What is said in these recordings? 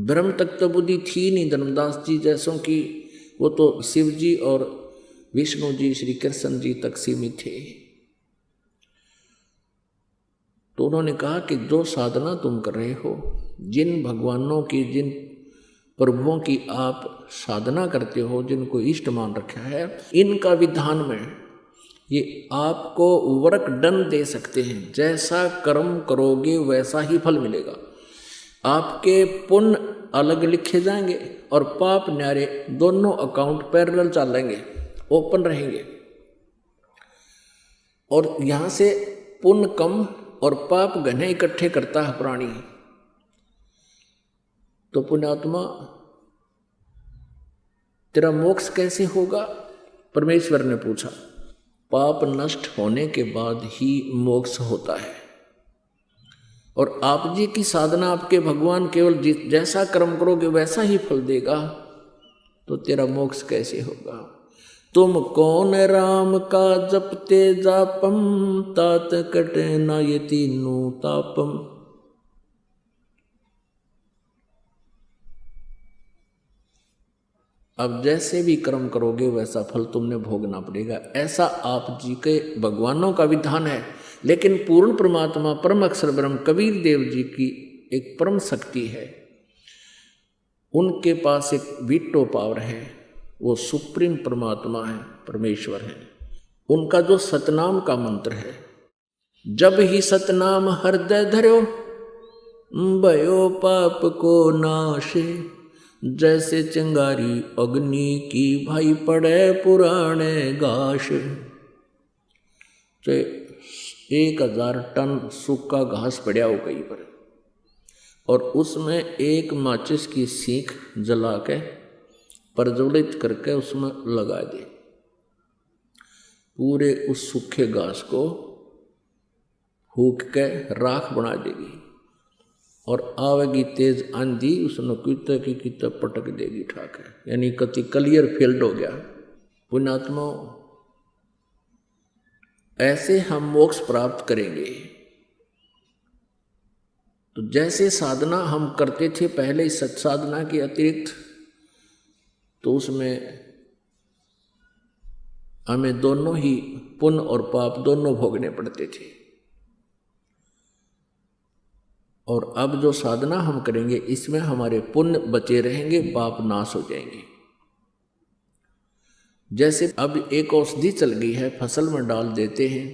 ब्रह्म तक तो बुद्धि थी नहीं धर्मदास जी जैसों की, वो तो शिव जी और विष्णु जी श्री कृष्ण जी तक सीमित थे। तो उन्होंने कहा कि जो साधना तुम कर रहे हो, जिन भगवानों की, जिन प्रभुओं की आप साधना करते हो, जिनको इष्ट मान रखा है, इनका विधान में ये आपको वर्क डन दे सकते हैं। जैसा कर्म करोगे वैसा ही फल मिलेगा। आपके पुण्य अलग लिखे जाएंगे और पाप न्यारे दोनों अकाउंट पैरेलल चलेंगे, ओपन रहेंगे। और यहां से पुण्य कम और पाप घने इकट्ठे करता है प्राणी। तो पुण्यात्मा तेरा मोक्ष कैसे होगा? परमेश्वर ने पूछा। पाप नष्ट होने के बाद ही मोक्ष होता है। और आप जी की साधना, आपके भगवान केवल जैसा कर्म करोगे वैसा ही फल देगा, तो तेरा मोक्ष कैसे होगा? तुम कौन राम का जपते जापम, तात कटे न ये तीनों तापम। अब जैसे भी कर्म करोगे वैसा फल तुमने भोगना पड़ेगा, ऐसा आप जी के भगवानों का विधान है। लेकिन पूर्ण परमात्मा परम अक्षर ब्रह्म कबीर देव जी की एक परम शक्ति है, उनके पास एक वीटो पावर है, वो सुप्रीम परमात्मा है, परमेश्वर है। उनका जो सतनाम का मंत्र है, जब ही सतनाम हृदय धर्यो, भयो पाप को नाशे। जैसे चिंगारी अग्नि की भाई पड़े पुराने घास। तो 1000 टन सूखा घास पड़ा हो कहीं पर, और उसमें एक माचिस की सीख जला के प्रज्वलित करके उसमें लगा दे, पूरे उस सूखे घास को फूंक के राख बना देगी। और आवेगी तेज आंधी, उसने कितने की कितने पटक देगी ठाक है, यानी कति क्लियर फील्ड हो गया। पुण्यात्मा, ऐसे हम मोक्ष प्राप्त करेंगे। तो जैसे साधना हम करते थे पहले सत्साधना के अतिरिक्त, तो उसमें हमें दोनों ही पुण्य और पाप दोनों भोगने पड़ते थे। और अब जो साधना हम करेंगे इसमें हमारे पुण्य बचे रहेंगे, पाप नाश हो जाएंगे। जैसे अब एक औषधि चल गई है, फसल में डाल देते हैं,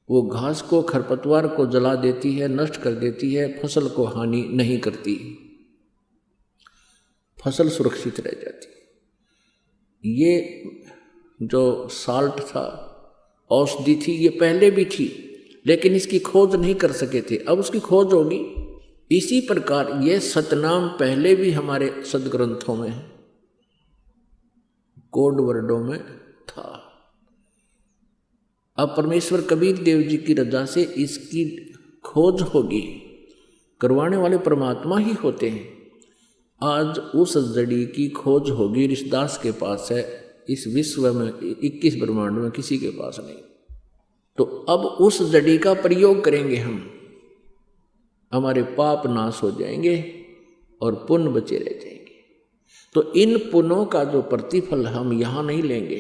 वो घास को, खरपतवार को जला देती है, नष्ट कर देती है, फसल को हानि नहीं करती, फसल सुरक्षित रह जाती। ये जो साल्ट था, औषधि थी, ये पहले भी थी, लेकिन इसकी खोज नहीं कर सके थे, अब उसकी खोज होगी। इसी प्रकार ये सतनाम पहले भी हमारे सदग्रंथों में, कोड वर्डों में था। अब परमेश्वर कबीर देव जी की रजा से इसकी खोज होगी, करवाने वाले परमात्मा ही होते हैं। आज उस जड़ी की खोज होगी, ऋषिदास के पास है, इस विश्व में 21 ब्रह्मांड में किसी के पास नहीं। तो अब उस जड़ी का प्रयोग करेंगे हम, हमारे पाप नाश हो जाएंगे और पुण्य बचे रह जाएंगे। तो इन पुण्यों का जो प्रतिफल हम यहां नहीं लेंगे,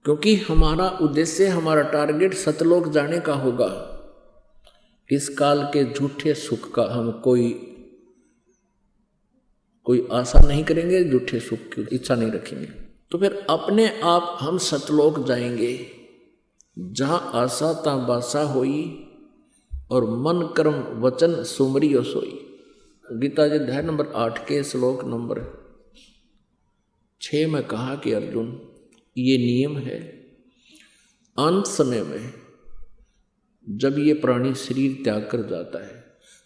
क्योंकि हमारा उद्देश्य, हमारा टारगेट सतलोक जाने का होगा। इस काल के झूठे सुख का हम कोई आशा नहीं करेंगे, झूठे सुख की इच्छा नहीं रखेंगे। तो फिर अपने आप हम सतलोक जाएंगे, जहां आशा ता बासा होई और मन कर्म वचन सुमरियो सोई। गीता जी अध्याय नंबर 8 के श्लोक नंबर 6 में कहा कि अर्जुन, ये नियम है, अंत समय में जब ये प्राणी शरीर त्याग कर जाता है,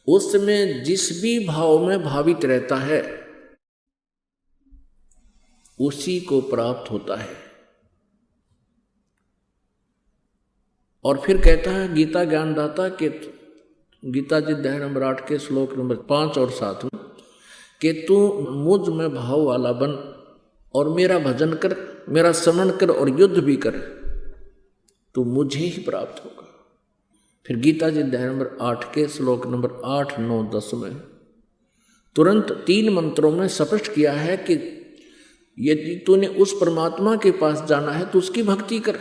उस समय जिस भी भाव में भावित रहता है उसी को प्राप्त होता है। और फिर कहता है गीता ज्ञानदाता के, गीता जी अध्याय नंबर 8 के श्लोक नंबर 5 और 7 में, कि तू मुझ में भाव वाला बन और मेरा भजन कर, मेरा स्मरण कर और युद्ध भी कर, तू मुझे ही प्राप्त होगा। फिर गीता जी अध्याय नंबर 8 के श्लोक नंबर 8, 9, 10 में तुरंत 3 मंत्रों में स्पष्ट किया है कि यदि तूने उस परमात्मा के पास जाना है तो उसकी भक्ति कर,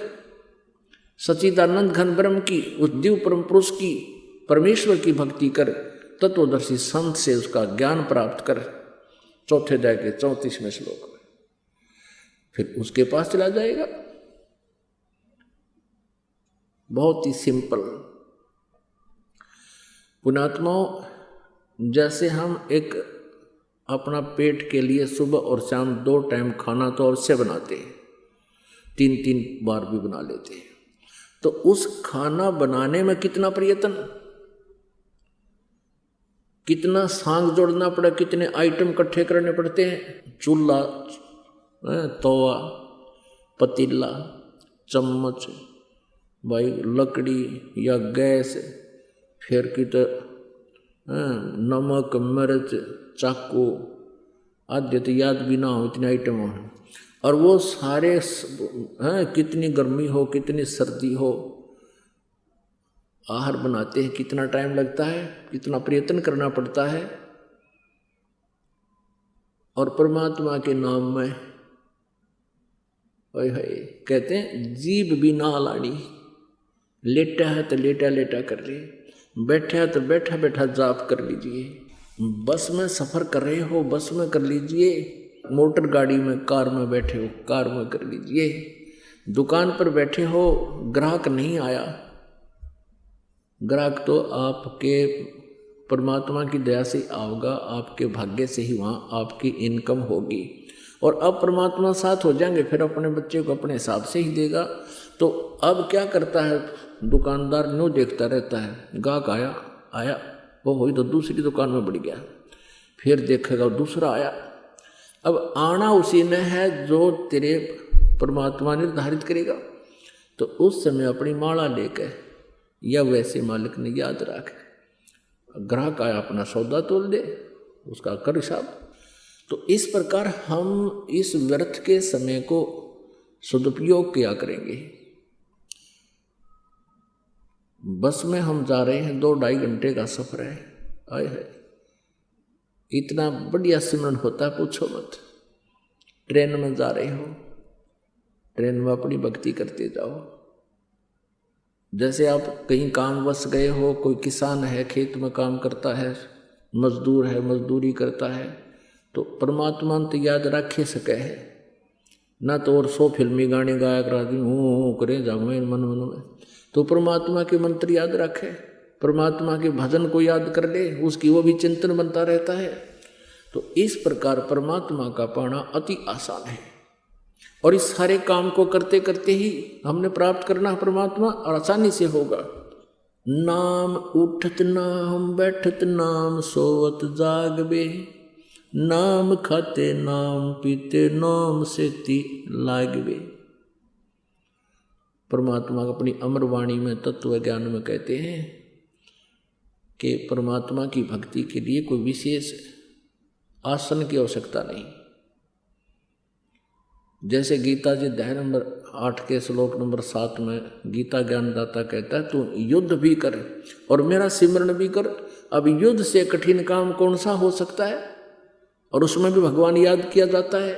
सच्चिदानंद घन ब्रह्म की, उस दिव्य परम पुरुष की, परमेश्वर की भक्ति कर, तत्वदर्शी संत से उसका ज्ञान प्राप्त कर। चौथे अध्याय के 34वें श्लोक में फिर उसके पास चला जाएगा। बहुत ही सिंपल। पुण्यात्माओं, जैसे हम एक अपना पेट के लिए सुबह और शाम 2 टाइम खाना तो अवश्य बनाते हैं, 3-3 बार भी बना लेते हैं, तो उस खाना बनाने में कितना प्रयत्न, कितना सांग जोड़ना पड़ा, कितने आइटम इकट्ठे करने पड़ते हैं। चूल्हा, तवा, पतीला, चम्मच, भाई लकड़ी या गैस, फिर कित नमक, मिर्च, चाकू आदि तो याद भी ना हो, इतने आइटम हैं। और वो सारे कितनी गर्मी हो, कितनी सर्दी हो, आहार बनाते हैं, कितना टाइम लगता है, कितना प्रयत्न करना पड़ता है। और परमात्मा के नाम में कहते हैं जीभ भी ना लाड़ी, लेटा है तो लेटा लेटा कर ले, बैठा है तो बैठा बैठा जाप कर लीजिए, बस में सफ़र कर रहे हो बस में कर लीजिए, मोटर गाड़ी में, कार में बैठे हो कार में कर लीजिए, दुकान पर बैठे हो, ग्राहक नहीं आया, ग्राहक तो आपके परमात्मा की दया से आओगा, आपके भाग्य से ही वहाँ आपकी इनकम होगी। और अब परमात्मा साथ हो जाएंगे, फिर अपने बच्चे को अपने हिसाब से ही देगा। तो अब क्या करता है दुकानदार, न्यू देखता रहता है, गाहक आया आया वो हुई तो दूसरी दुकान में बढ़ गया, फिर देखेगा दूसरा आया। अब आना उसी ने है जो तेरे परमात्मा निर्धारित करेगा। तो उस समय अपनी माला लेकर या वैसे मालिक ने याद रख, ग्राहक आया अपना सौदा तोल दे, उसका कर हिसाब। तो इस प्रकार हम इस व्यर्थ के समय को सदुपयोग किया करेंगे। बस में हम जा रहे हैं, 2-2.5 घंटे का सफर है, आए है इतना बढ़िया सिमरन होता है पूछो मत। ट्रेन में जा रहे हो, ट्रेन में अपनी भक्ति करते जाओ। जैसे आप कहीं काम वश गए हो, कोई किसान है खेत में काम करता है, मजदूर है मजदूरी करता है, तो परमात्मा तो याद रखे सके है ना, तो और 100 फिल्मी गाने गाया करा दी हूँ करे जाओ मन मन में, तो परमात्मा के मंत्र याद रखे, परमात्मा के भजन को याद कर ले, उसकी वो भी चिंतन बनता रहता है। तो इस प्रकार परमात्मा का पाना अति आसान है, और इस सारे काम को करते करते ही हमने प्राप्त करना परमात्मा, और आसानी से होगा। नाम उठत नाम बैठत नाम सोवत जागबे, नाम खाते नाम पीते नाम सेती लागबे। परमात्मा अपनी अमर वाणी में तत्व ज्ञान में कहते हैं कि परमात्मा की भक्ति के लिए कोई विशेष आसन की आवश्यकता नहीं। जैसे गीता जी अध्याय नंबर 8 के श्लोक नंबर 7 में गीता ज्ञानदाता कहता है तू युद्ध भी कर और मेरा सिमरण भी कर। अब युद्ध से कठिन काम कौन सा हो सकता है, और उसमें भी भगवान याद किया जाता है।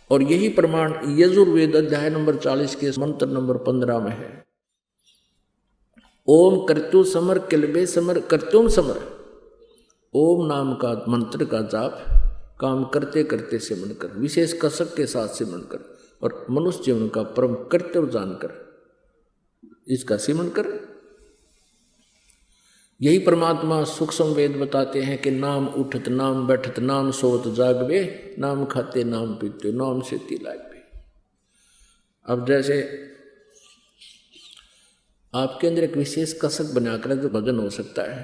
और यही प्रमाण यजुर्वेद अध्याय नंबर 40 के मंत्र नंबर 15 में है। ओम कर्तु समर किलबे समर कर्तुम समर। ओम नाम का मंत्र का जाप काम करते करते सिमरण कर, विशेष कसक के साथ सिमरण कर, और मनुष्य जीवन का परम कर्तव्य जानकर इसका सिमरण कर। यही परमात्मा सूक्ष्म वेद बताते हैं कि नाम उठत नाम बैठत नाम सोत जागबे, नाम खाते नाम पीते नाम सेती लागबे। अब जैसे आपके अंदर एक विशेष कसक बनाकर जो भजन हो सकता है,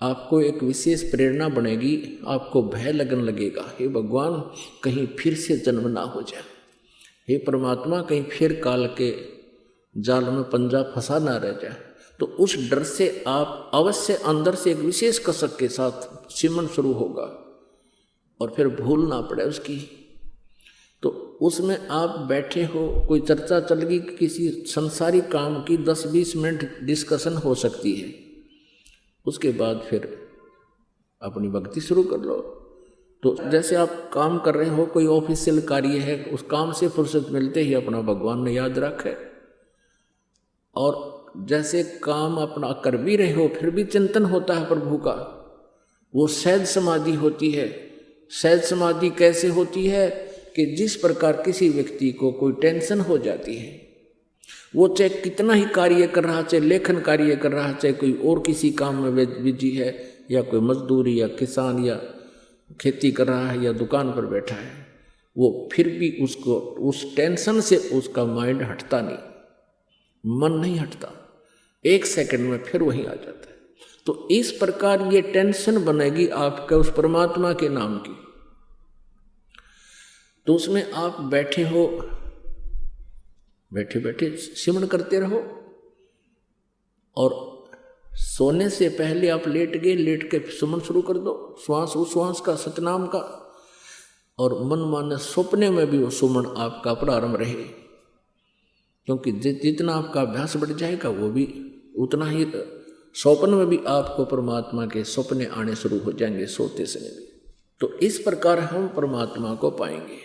आपको एक विशेष प्रेरणा बनेगी, आपको भय लगन लगेगा, हे भगवान कहीं फिर से जन्म ना हो जाए, हे परमात्मा कहीं फिर काल के जाल में पंजा फंसा ना रह जाए। तो उस डर से आप अवश्य अंदर से एक विशेष कसक के साथ सिमरन शुरू होगा, और फिर भूल ना पड़े उसकी। तो उसमें आप बैठे हो, कोई चर्चा चल गई, किसी संसारी काम की 10-20 मिनट डिस्कशन हो सकती है, उसके बाद फिर अपनी भक्ति शुरू कर लो। तो जैसे आप काम कर रहे हो, कोई ऑफिशियल कार्य है, उस काम से फुर्सत मिलते ही अपना भगवान ने याद रखे, और जैसे काम अपना कर भी रहे हो फिर भी चिंतन होता है प्रभु का, वो सहज समाधि होती है। सहज समाधि कैसे होती है कि जिस प्रकार किसी व्यक्ति को कोई टेंशन हो जाती है, वो चाहे कितना ही कार्य कर रहा, चाहे लेखन कार्य कर रहा, चाहे कोई और किसी काम में बिजी है, या कोई मजदूरी या किसान या खेती कर रहा है या दुकान पर बैठा है, वो फिर भी उसको उस टेंशन से उसका माइंड हटता नहीं, मन नहीं हटता, 1 सेकंड में फिर वहीं आ जाता है। तो इस प्रकार ये टेंशन बनेगी आपके उस परमात्मा के नाम की। तो उसमें आप बैठे हो, बैठे बैठे सिमरन करते रहो, और सोने से पहले आप लेट गए, लेट के सुमन शुरू कर दो, श्वास उश्वास का, सतनाम का, और मन माने सपने में भी वो सुमन आपका प्रारंभ रहे, क्योंकि जितना आपका अभ्यास बढ़ जाएगा वो भी उतना ही स्वप्न में भी आपको परमात्मा के सपने आने शुरू हो जाएंगे, सोते समय भी। तो इस प्रकार हम परमात्मा को पाएंगे।